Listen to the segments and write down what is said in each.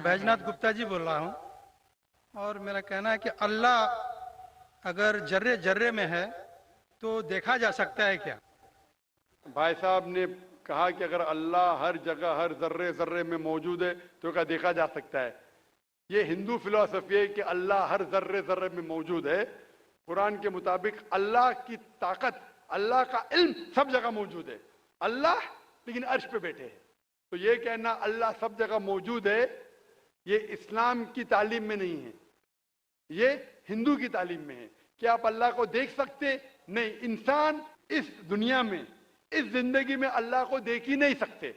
बैजनाथ गुप्ता जी बोल रहा हूँ और मेरा कहना है कि अल्लाह अगर जर्रे जर्रे में है तो देखा जा सकता है क्या? भाई साहब ने कहा कि अगर अल्लाह हर जगह हर जर्रे जर्रे में मौजूद है तो क्या देखा जा सकता है। ये हिंदू फिलॉसफी है कि अल्लाह हर जर्रे जर्रे में मौजूद है। कुरान के मुताबिक अल्लाह की ताकत, अल्लाह का इल्म सब जगह मौजूद है। अल्लाह लेकिन अर्श पे बैठे हैं। तो ये कहना अल्लाह सब जगह मौजूद है, ये इस्लाम की तालीम में नहीं है, ये हिंदू की तालीम में है। कि आप अल्लाह को देख सकते नहीं, इंसान इस दुनिया में इस जिंदगी में अल्लाह को देख ही नहीं सकते।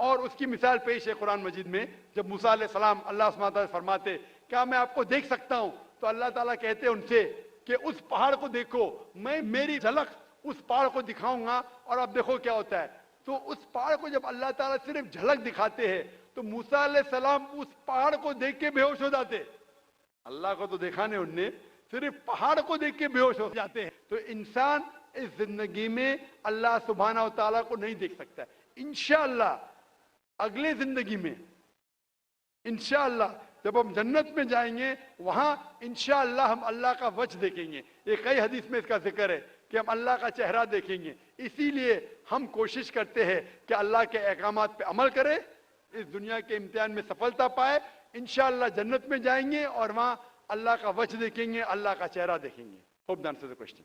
और उसकी मिसाल पेश है कुरान मजीद में, जब मूसा अलैहिस्सलाम अल्लाह सुब्हानहू व तआला से फरमाते क्या मैं आपको देख सकता हूं, तो अल्लाह ताला कहते उनसे कि उस पहाड़ को देखो, मैं मेरी झलक उस पहाड़ को दिखाऊंगा और अब देखो क्या होता है। तो उस पहाड़ को जब अल्लाह ताला सिर्फ झलक दिखाते हैं तो मूसा अलैहिस्सलाम उस पहाड़ को देख के बेहोश हो जाते। अल्लाह को तो देखा नहीं उनने, सिर्फ पहाड़ को देख के बेहोश हो जाते हैं। तो इंसान इस जिंदगी में अल्लाह सुब्हानहू व तआला को नहीं देख सकता। इंशाअल्लाह अगले जिंदगी में इंशाअल्लाह जब हम जन्नत में जाएंगे वहां इंशाअल्लाह हम अल्लाह का वजह देखेंगे। ये कई हदीस में इसका जिक्र है कि हम अल्लाह का चेहरा देखेंगे। इसीलिए हम कोशिश करते हैं कि अल्लाह के अहकामात पे अमल करें, इस दुनिया के इम्तिहान में सफलता पाए, इंशाअल्लाह जन्नत में जाएंगे और वहां अल्लाह का वजह देखेंगे, अल्लाह का चेहरा देखेंगे। Hope the answer the question.